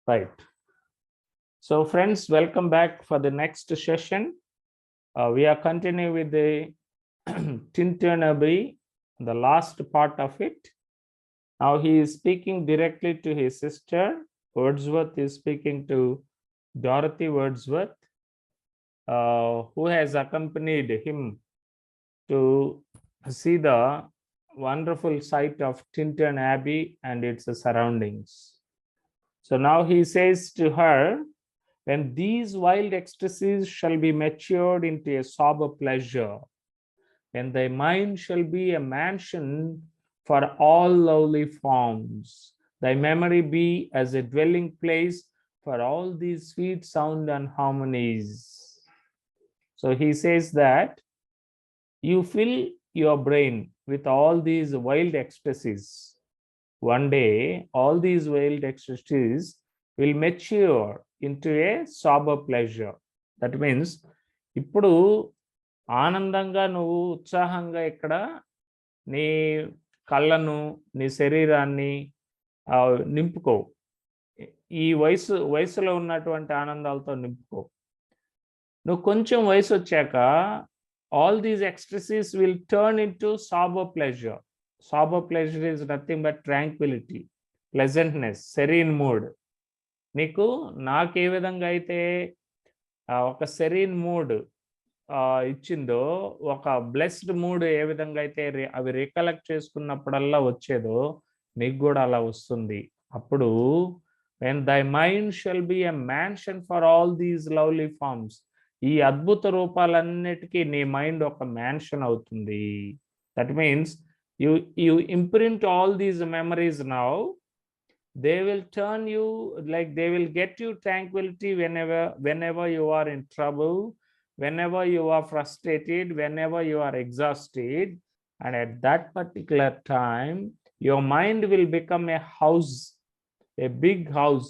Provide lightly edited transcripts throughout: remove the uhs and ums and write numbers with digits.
Right. So friends, welcome back for the next session. We are continuing with the Tintin Abbey, the last part of it. Now he is speaking directly to his sister. Wordsworth is speaking to Dorothy Wordsworth, who has accompanied him to see the wonderful site of Tintin Abbey and its surroundings. So now he says to her, when these wild ecstasies shall be matured into a sober pleasure, when thy mind shall be a mansion for all lovely forms, thy memory be as a dwelling place for all these sweet sound and harmonies. So he says that you fill your brain with all these wild ecstasies. One day, all these wild ecstasies will mature into a sober pleasure. That means, ఇప్పుడు ఆనందంగా నువ్వు ఉత్సాహంగా ఇక్కడ నీ కళ్ళను నీ శరీరాన్ని నింపుకో. ఈ వయసులో ఉన్నటువంటి ఆనందాలతో నింపుకో. నువ్వు కొంచెం వయసు వచ్చాక all these ecstasies will turn into sober pleasure. Sober pleasure is nothing but tranquility, pleasantness, serene mood. నీకు నాకు ఏ విధంగా అయితే ఒక సెరీన్ మూడ్ ఇచ్చిందో, ఒక బ్లెస్డ్ మూడ్ ఏ విధంగా అయితే అవి రికలెక్ట్ చేసుకున్నప్పుడల్లా వచ్చేదో నీకు కూడా అలా వస్తుంది. అప్పుడు when thy mind shall be a mansion for all these lovely forms, ఈ అద్భుత రూపాలన్నిటికీ నీ మైండ్ ఒక మ్యాన్షన్ అవుతుంది. That means you imprint all these memories now. They will turn you, like they will get you tranquility whenever you are in trouble, whenever you are frustrated, whenever you are exhausted. And at that particular time, your mind will become a house, a big house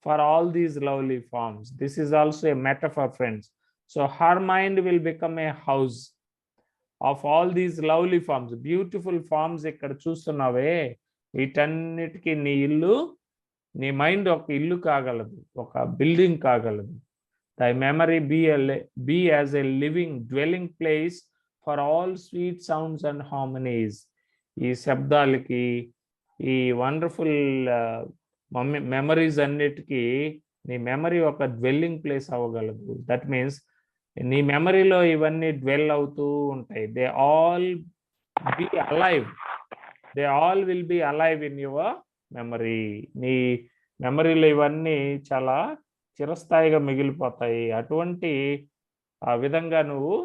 for all these lovely forms. This is also a metaphor, friends. So her mind will become a house of all these lovely forms, beautiful forms. ఇక్కడ చూస్తున్నావే, వీటన్నిటికీ నీ ఇల్లు, నీ mind ఒక ఇల్లు కాగలదు, ఒక building కాగలదు. Thy memory be as a living dwelling place for all sweet sounds and harmonies. ఈ శబ్దాలకి, ఈ వండర్ఫుల్ మెమరీస్ అన్నిటికీ నీ మెమరీ ఒక డ్వెల్లింగ్ ప్లేస్ అవ్వగలదు. దట్ మీన్స్ నీ మెమరీలో ఇవన్నీ డ్వెల్ అవుతూ ఉంటాయి. They all be alive, they all will be alive in your memory. నీ మెమరీలో ఇవన్నీ చాలా చిరస్థాయిగా మిగిలిపోతాయి. అటువంటి విధంగా నువ్వు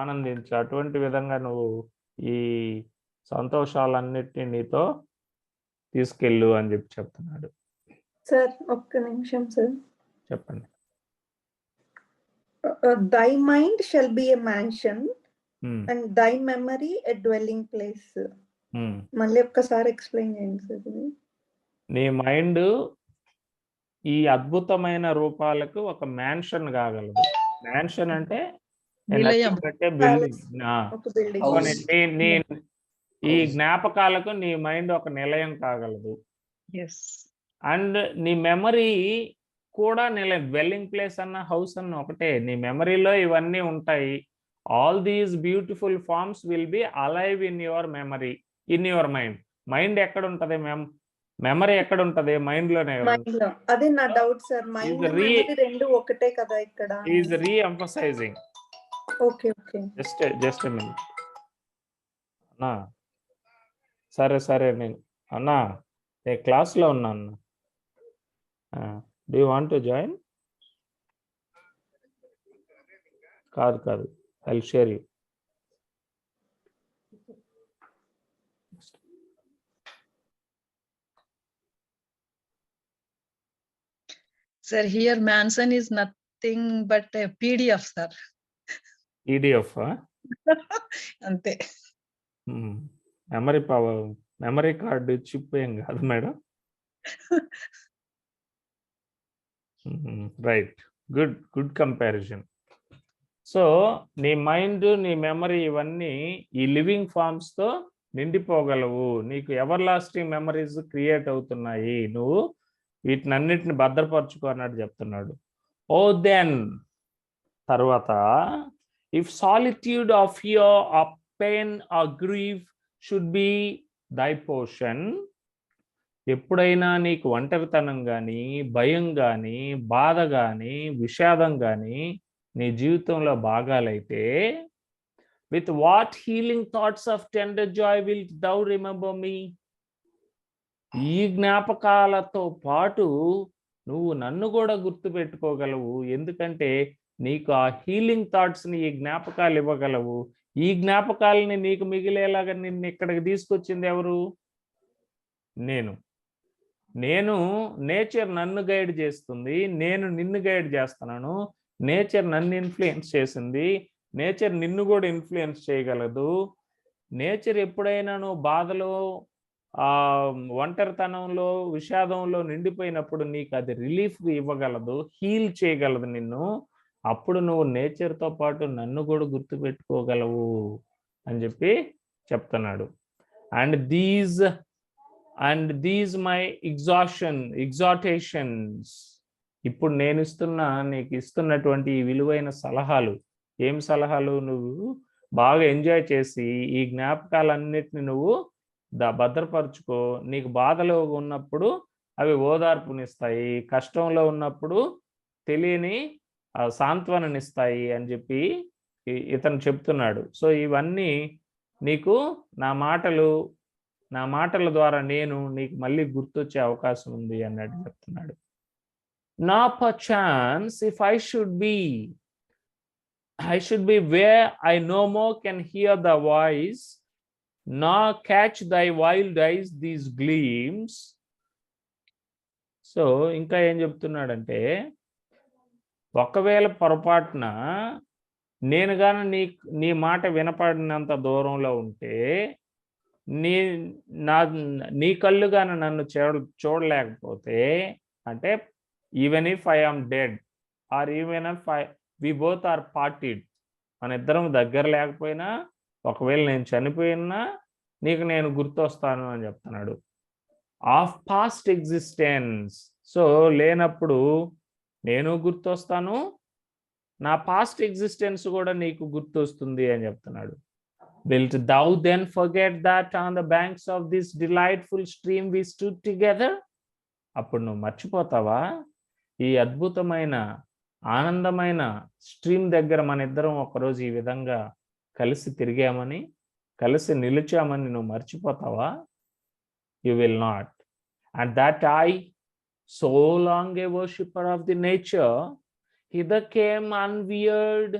ఆనందించు, అటువంటి విధంగా నువ్వు ఈ సంతోషాలన్నిటినీ నీతో తీసుకెళ్ళు అని చెప్తున్నాడు. సార్ ఒక్క నిమిషం సార్, చెప్పండి. thy mind shall be a mansion and thy memory a dwelling place. మళ్ళీ ఒక్కసారి ఎక్స్ప్లెయిన్ చేయండి సార్. నీ మైండ్ ఈ అద్భుతమైన రూపాలకు ఒక మ్యాన్షన్ కాగలదు. మ్యాన్షన్ అంటే ఈ జ్ఞాపకాలకు నీ మైండ్ ఒక నిలయం కాగలదు. అండ్ నీ మెమరీ కూడా నిలయం, డ్వెల్లింగ్ ప్లేస్ అన్న హౌస్ అన్న ఒకటే. నీ మెమరీలో ఇవన్నీ ఉంటాయి. All these beautiful forms will be alive in your memory, in your mind. Mind ఎక్కడ ఉంటది, మెమరీ ఎక్కడ ఉంటది, మైండ్ లోనే. అదే నా డౌట్ సార్, మైండ్ మెమరీ రెండు ఒకటే కదా ఇక్కడ. Is reemphasizing. Okay okay, just a minute అన్నా. సరే నేను అన్నా క్లాస్లో ఉన్నా అన్న. Do you want to join? కాదు, I will share you. Sir, here Manson is nothing but a PDF, sir. PDF? Ante. Memory card chip ఏం కాదు madam. Right, good comparison. So నీ మైండ్, నీ మెమరీ ఇవన్నీ ఈ లివింగ్ ఫార్మ్స్తో నిండిపోగలవు. నీకు ever lasting memories create అవుతున్నాయి. నువ్వు వీటిని అన్నిటిని భద్రపరచుకో అన్నట్టు చెప్తున్నాడు. ఓ దెన్ తర్వాత, if solitude of fear of pain or grief should be దై పోర్షన్, ఎప్పుడైనా నీకు ఒంటరితనం కానీ, భయం కానీ, బాధ కానీ, విషాదం కానీ నీ జీవితంలో భాగాలైతే, with what healing thoughts of tender joy will thou remember me, ఈ జ్ఞాపకాలతో పాటు నువ్వు నన్ను కూడా గుర్తుపెట్టుకోగలవు. ఎందుకంటే నీకు ఆ హీలింగ్ థాట్స్ని, ఈ జ్ఞాపకాలు ఇవ్వగలవు. ఈ జ్ఞాపకాలని నీకు మిగిలేలాగా నిన్ను ఇక్కడికి తీసుకొచ్చింది ఎవరు? నేను నేచర్ నన్ను గైడ్ చేస్తుంది, నేను నిన్ను గైడ్ చేస్తున్నాను. నేచర్ నన్ను ఇన్ఫ్లుయెన్స్ చేసింది, నేచర్ నిన్ను కూడా ఇన్ఫ్లుయెన్స్ చేయగలదు. నేచర్ ఎప్పుడైనా నువ్వు బాధలో, ఒంటరితనంలో, విషాదంలో నిండిపోయినప్పుడు నీకు అది రిలీఫ్ ఇవ్వగలదు, హీల్ చేయగలదు నిన్ను. అప్పుడు నువ్వు నేచర్తో పాటు నన్ను కూడా గుర్తుపెట్టుకోగలవు అని చెప్పి చెప్తున్నాడు. అండ్ దీస్ మై ఎగ్జార్టేషన్స్, ఇప్పుడు నేను నీకు ఇస్తున్నటువంటి ఈ విలువైన సలహాలు. ఏం సలహాలు? నువ్వు బాగా ఎంజాయ్ చేసి ఈ జ్ఞాపకాలన్నిటిని నువ్వు భద్రపరుచుకో. నీకు బాధలో ఉన్నప్పుడు అవి ఓదార్పునిస్తాయి, కష్టంలో ఉన్నప్పుడు తెలియని సాంత్వననిస్తాయి అని చెప్పి ఇతను చెప్తున్నాడు. సో ఇవన్నీ నీకు నా మాటల ద్వారా నేను నీకు మళ్ళీ గుర్తొచ్చే అవకాశం ఉంది అన్నట్టు చెప్తున్నాడు. నా perchance if I should be where I no more can hear the voice, nor catch thy wild eyes these gleams. So ఇంకా ఏం చెప్తున్నాడంటే, ఒకవేళ పొరపాటున నేను గాని నీ మాట వినపడినంత దూరంలో ఉంటే, నీ కళ్ళు గాని నన్ను చూడలేకపోతే, అంటే even if I am dead or even if we both are parted, మన ఇద్దరం దగ్గర లేకపోయినా, ఒకవేళ నేను చనిపోయినా నీకు నేను గుర్తొస్తాను అని చెప్తున్నాడు. ఆఫ్ పాస్ట్ ఎగ్జిస్టెన్స్, సో లేనప్పుడు నేను గుర్తొస్తాను, నా పాస్ట్ ఎగ్జిస్టెన్స్ కూడా నీకు గుర్తొస్తుంది అని చెప్తున్నాడు. Wilt thou then forget that on the banks of this delightful stream we stood together? అప్పుడు నువ్వు మర్చిపోతావా ఈ అద్భుతమైన ఆనందమైన స్ట్రీమ్ దగ్గర మన ఇద్దరం ఒకరోజు ఈ విధంగా కలిసి తిరిగామని, కలిసి నిలిచామని నువ్వు మర్చిపోతావా? You will not. And that I, so long a worshipper of the nature, hither came unwearied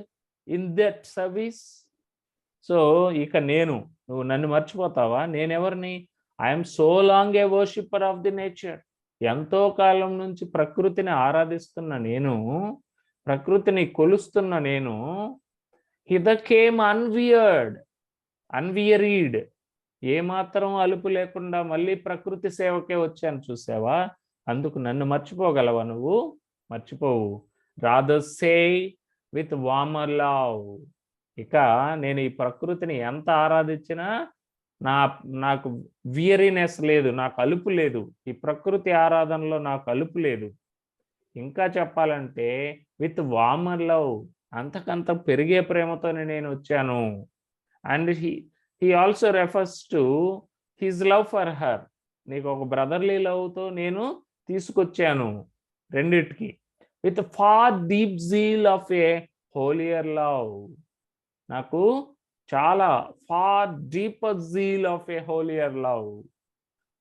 in that service. So ఇక నువ్వు నన్ను మర్చిపోతావా? నేనెవరిని? I'm so long a worshipper of the nature, ఎంతో కాలం నుంచి ప్రకృతిని ఆరాధిస్తున్న నేను, ప్రకృతిని కొలుస్తున్న నేను. హిదర్ కేమ్ అన్వియరీడ్, ఏమాత్రం అలుపు లేకుండా మళ్ళీ ప్రకృతి సేవకే వచ్చాను, చూసావా? అందుకు నన్ను మర్చిపోగలవా నువ్వు? మర్చిపోవు. Rather say with warmer love, ఇక నేను ఈ ప్రకృతిని ఎంత ఆరాధించినా నాకు వియరీనెస్ లేదు, నాకు అలుపు లేదు. ఈ ప్రకృతి ఆరాధనలో నాకు అలుపు లేదు. ఇంకా చెప్పాలంటే విత్ వార్మర్ లవ్, అంతకంత పెరిగే ప్రేమతోనే నేను వచ్చాను. And he also refers to his love for her, నీకు ఒక బ్రదర్లీ లవ్తో నేను తీసుకొచ్చాను రెండిటికి. With far deep zeal of a holier love, నాకు చాలా far deeper zeal of a holier love,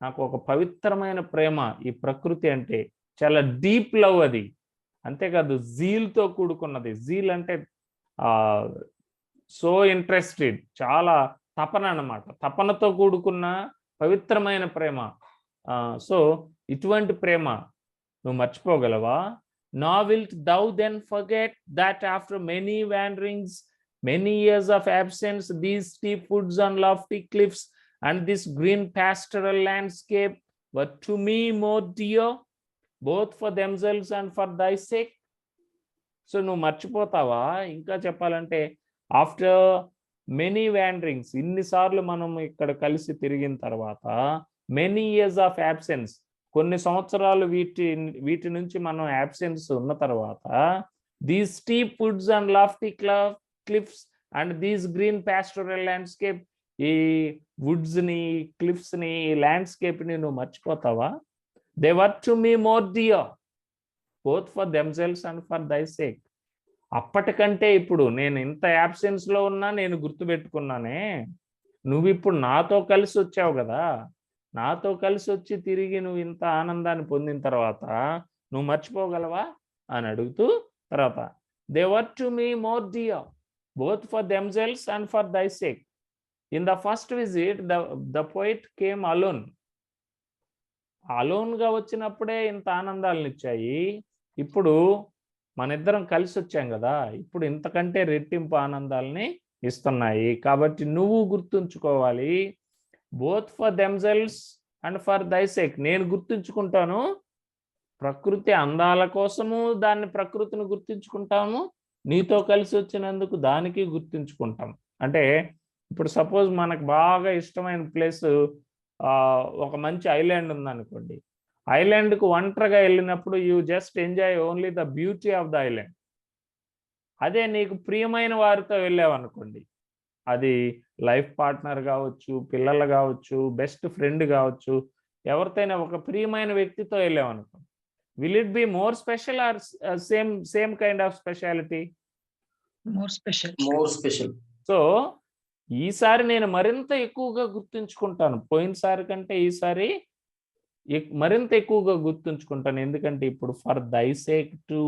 నాకు ఒక పవిత్రమైన ప్రేమ ఈ ప్రకృతి అంటే, చాలా డీప్ లవ్ అది. అంతేకాదు జీల్తో కూడుకున్నది. జీల్ అంటే సో ఇంట్రెస్టెడ్, చాలా తపన అన్నమాట, తపనతో కూడుకున్న పవిత్రమైన ప్రేమ. సో ఇటువంటి ప్రేమ నువ్వు మర్చిపోగలవా? Nor wilt thou then forget that after many wanderings, many years of absence, these steep woods and lofty cliffs and this green pastoral landscape were to me more dear, both for themselves and for thy sake. So నువ్వు మర్చిపోతావా? ఇంకా చెప్పాలంటే after many వ్యాండరింగ్స్, ఇన్నిసార్లు మనం ఇక్కడ కలిసి తిరిగిన తర్వాత, many years of absence, కొన్ని సంవత్సరాలు వీటి నుంచి మనం యాబ్సెన్స్ ఉన్న తర్వాత these steep woods and lofty cliffs and these green pastoral landscape, ఈ వుడ్స్ ని, క్లిఫ్స్ ని, ల్యాండ్స్కేప్ ని నువ్వు మర్చిపోతావా? They were to me more dear both for themselves and for thy sake. అప్పటికంటే ఇప్పుడు నేను ఇంత యాబ్సెన్స్ లో ఉన్నా నేను గుర్తుపెట్టుకున్నానే, నువ్వు ఇప్పుడు నాతో కలిసి వచ్చావు కదా, నాతో కలిసి వచ్చి తిరిగి నువ్వు ఇంత ఆనందాన్ని పొందిన తర్వాత నువ్వు మర్చిపోగలవా అని అడుగుతూ తర్వాత they were to me more dear both for themselves and for thy sake. In the first visit the poet came alone. Alone గా వచ్చినప్పుడే ఇంత ఆనందాలను ఇచ్చాయి, ఇప్పుడు మన ఇద్దరం కలిసి వచ్చాం కదా, ఇప్పుడు ఇంతకంటే రెట్టింపు ఆనందాలని ఇస్తున్నాయి. కాబట్టి నువ్వు గుర్తుంచుకోవాలి, both for themselves and for thy sake. నేను గుర్తుంచుకుంటాను ప్రకృతి అందాల కోసము, ప్రకృతిని గుర్తుంచుకుంటాము, నీతో కలిసి వచ్చినందుకు దానికి గుర్తుంచుకుంటాం. అంటే ఇప్పుడు సపోజ్ మనకు బాగా ఇష్టమైన ప్లేస్, ఒక మంచి ఐలాండ్ ఉందనుకోండి, ఐలాండ్కు ఒంటరిగా వెళ్ళినప్పుడు you just enjoy only the beauty of the island. అదే నీకు ప్రియమైన వారితో వెళ్ళావనుకోండి, అది లైఫ్ పార్ట్నర్ కావచ్చు, పిల్లలు కావచ్చు, బెస్ట్ ఫ్రెండ్ కావచ్చు, ఎవరితోనైనా ఒక ప్రియమైన వ్యక్తితో వెళ్ళావనుకోండి, will it be more special or same kind of speciality? More special. So ఈసారి నేను మరింత ఎక్కువగా గుర్తుంచుకుంటాను, పోయినసారి కంటే ఈసారి మరింత ఎక్కువగా గుర్తుంచుకుంటాను. ఎందుకంటే ఇప్పుడు for thy sake too,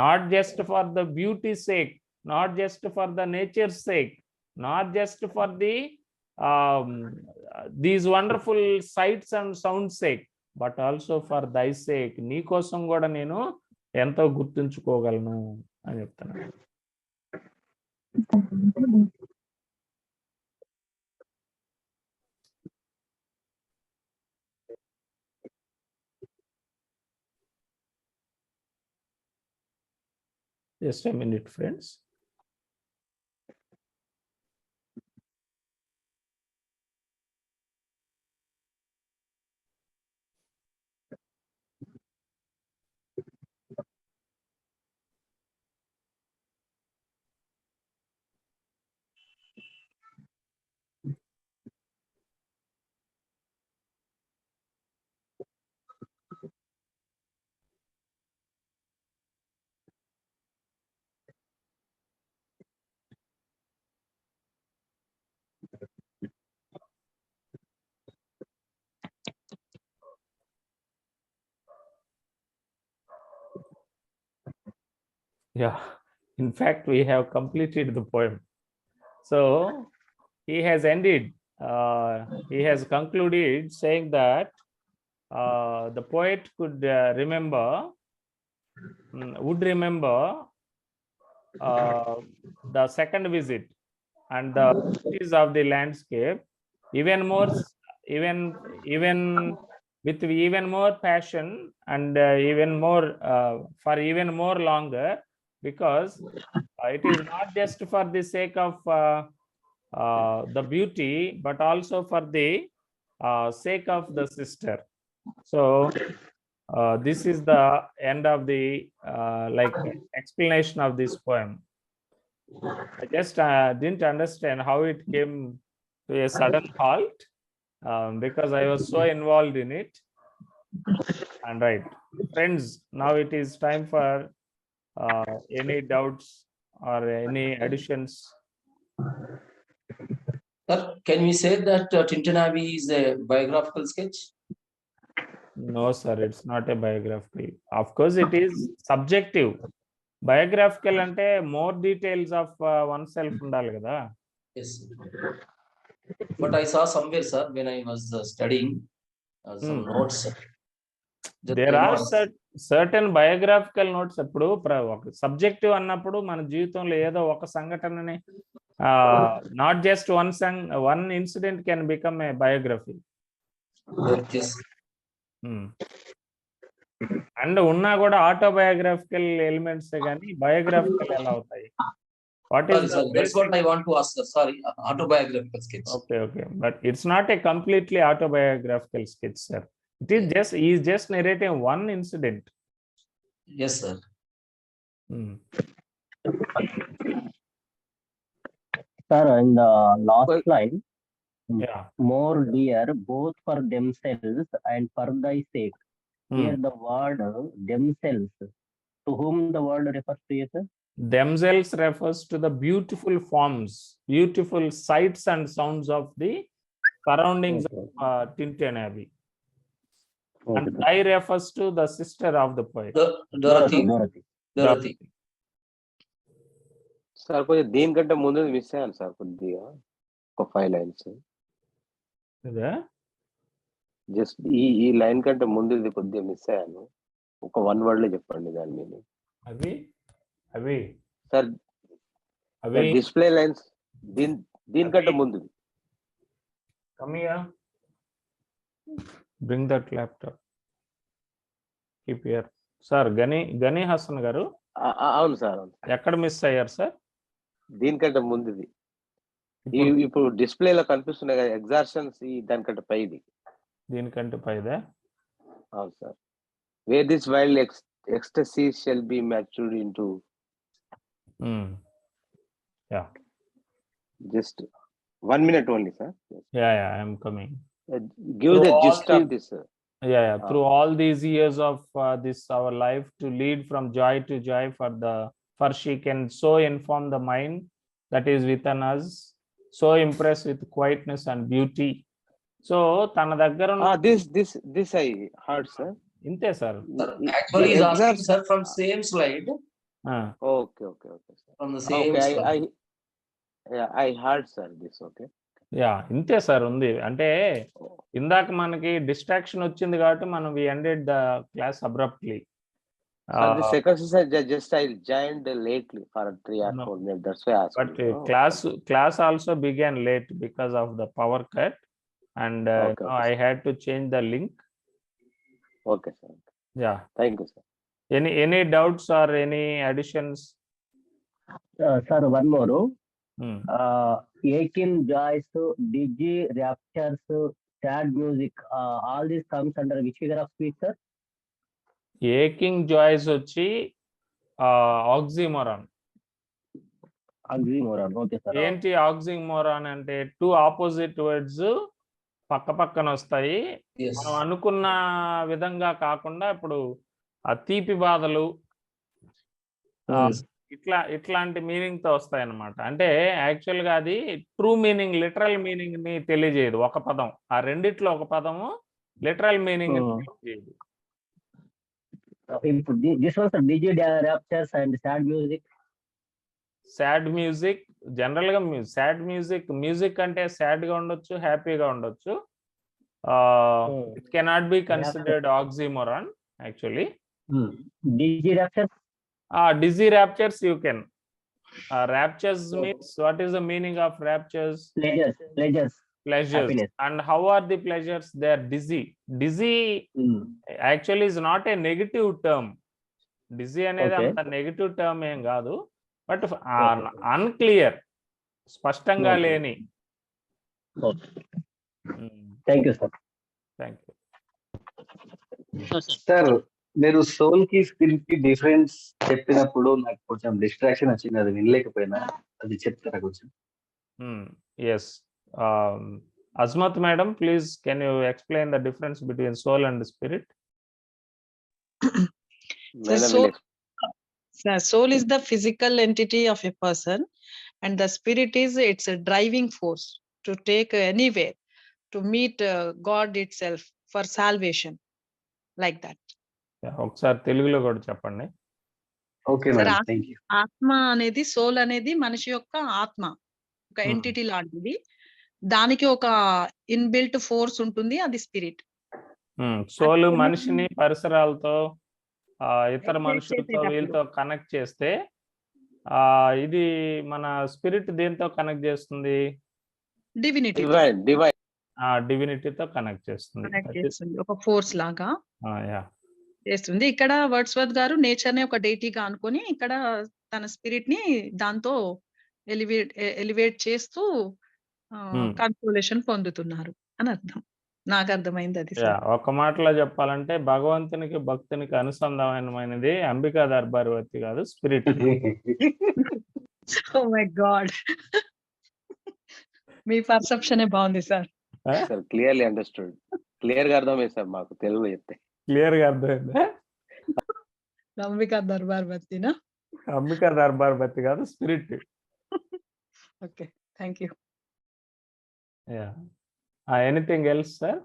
not just for the beauty sake, not just for the nature sake, not just for these wonderful sights and sound sake, but also for thy sake. నీ కోసం కూడా నేను ఎంతో గుర్తుంచుకోగలను అని చెప్తున్నాను. Just a minute, friends. Yeah, in fact, we have completed the poem. So he has ended, he has concluded saying that the poet could would remember the second visit and the beauties of the landscape even with even more passion and even more for even more longer, because it is not just for the sake of the beauty, but also for the sake of the sister. So this is the end of the explanation of this poem. I just didn't understand how it came to a sudden halt, because I was so involved in it. And right, friends, now it is time for any doubts or any additions. Sir, can we say that Tintin Abbey is a biographical sketch? No, sir, it's not a biographical. Of course, it is subjective. Biographical ante more details of oneself undali kada. Yes. But I saw somewhere, sir, when I was studying some notes. There are certain biographical notes. Appudu subjective annappudu mana jeevithamlo edo oka sangatanani not just one incident can become a biography. Yes. And unna kuda autobiographical elements gaani biographical ela avutayi. What is that's what I want to ask, sir. Sorry, autobiographical sketch. Okay, but it's not a completely autobiographical sketch, sir. It is just, he is just narrating one incident. Yes, sir. Sir, in the last Well- line, Yeah. more dear both for themselves and for thy sake. Here Hmm. the word themselves. To whom the word refers to, sir? Themselves refers to the beautiful forms, beautiful sights and sounds of the surroundings Okay. of Tintin Abbey. And Okay, sir. I refers to the sister of the poet. Dorothy. Dorothy. Dorothy. Sir కొంచెం దీనికంటే ముందు miss అయ్యాను sir కొద్దిగా ఒక 5 lines ఇదా? Just ఈ line కంటే ముందు ఇది కొద్దిగా మిస్ అయ్యాను ఒక 1 వర్డ్ లో చెప్పండి దాని మీనింగ్ అవి సార్ డిస్ప్లే లైన్స్ దీనికంటే ముందు Come here. Bring that laptop. Keep here. Sir, Gani Hassan garu, అవును సార్ ఎక్కడ మిస్ అయ్యారు సార్? దీనికంటే ముందుది ఇప్పుడు డిస్ప్లేలో కనిపిస్తున్నాయి కదా ఎగ్జార్షన్స్ దానికంటే పైది దీనికంటే పైదే? అవును sir where this wild ecstasy shall be matured into just 1 minute only, sir. Yeah, I am coming. Give So the all gist of these- this. Yeah. Through all these years of this our life to lead from joy to joy for she can so inform the mind that is within us, so impressed with quietness and beauty. So తన దగ్గర This I heard, sir. ఇంతే sir. Actually, he's asking, sir, from same slide. Okay, sir. From the same slide. I heard, sir, this. Okay. Yeah ఇంతే sir ఉంది. అంటే ఇందాక మనకి distraction వచ్చింది కాబట్టి మనం we ended the class abruptly. The second sir, just I joined lately for 3 or 4 minutes. That's why I asked. But class also began late because of the power cut, and I had to change the link. Okay, sir. Yeah. Thank you, sir. Any doubts or any additions? Sir, one more. Aching joys, digi raptures, sad music, all this comes under which figure of speech, sir? Aching joys వచ్చి oxymoron. Oxymoron. Okay, sir. ఏంటి oxymoron అంటే two opposite words పక్క పక్కన వస్తాయి. Yes. మనం అనుకున్న విధంగా కాకుండా ఇప్పుడు ఆ తీపి బాధలు ఇట్లాంటి మీనింగ్ తో వస్తాయి అన్నమాట. అంటే యాక్చువల్ గా అది ట్రూ మీనింగ్, లిటరల్ మీనింగ్ ని తెలియజేయదు ఒక పదం. ఆ రెండిట్లో ఒక పదము లిటరల్ మీనింగ్ తెలియజేయదు. This was the digi raptures and sad music. Sad music general గా సాడ్ మ్యూజిక్ అంటే సాడ్ గా ఉండొచ్చు, హ్యాపీగా ఉండొచ్చు. It cannot be considered oxymoron actually. Digi raptures. Dizzy raptures you can. Raptures means, what is the meaning of raptures? Pleasures. Happiness. And how are the pleasures? They are dizzy. Dizzy actually is not a negative term. Dizzy అనేది అంత negative term ఏం కాదు, but unclear, స్పష్టంగా లేని. Thank you, sir. Thank you. Sir, మీరు soul కి spirit కి difference చెప్పినప్పుడు నాకు కొంచెం డిస్ట్రాక్షన్ వచ్చింది, అది వినలేకపోయినా, అది చెప్తారా కొంచెం? Yes. Azmat madam, please can you explain the difference between soul and spirit? Soul is the physical entity of a person, and the spirit is its a driving force to take anywhere to meet God itself for salvation, like that. ఒకసారి తెలుగులో కూడా చెప్పండి. Okay madam, thank you. ఆత్మ అనేది, soul అనేది మనిషి యొక్క ఆత్మ, ఒక ఎంటిటీ లాంటిది. దానికి ఒక ఇన్బిల్ట్ ఫోర్స్ ఉంటుంది, అది స్పిరిట్. సోల్ మనిషిని పరిసరాలతో, ఇతర మనుషులతో, వీళ్ళతో కనెక్ట్ చేస్తే, ఇది మన స్పిరిట్ దేంతో కనెక్ట్ చేస్తుంది? డివినిటీతో కనెక్ట్ చేస్తుంది, ఒక ఫోర్స్ లాగా చేస్తుంది. ఇక్కడ వర్డ్స్వర్త్ గారు నేచర్ ని ఒక డైటీగా అనుకొని ఇక్కడ తన స్పిరిట్ ని దాంతో ఎలివేట్ చేస్తూ కన్సోలేషన్ పొందుతున్నారు అని అర్థం. నాకు అర్థమైంది అది యా, సార్. ఒక మాటలో చెప్పాలంటే భగవంతునికి భక్తునికి అనుసంధానమైనది అంబికా దర్బారవతి కాదు, స్పిరిట్. Oh my god. మీ పర్సెప్షనే బాగుంది sir. Sir clearly understood, clear గా అర్థమైంది సార్ మాకు తెలుగులో చెప్తే. క్లియర్ గా అర్థమైందా? అంబికా దర్బార్ బత్తినా? అంబికా దర్బారవతి కాదు, spirit. Okay, thank you. Yeah, anything else sir?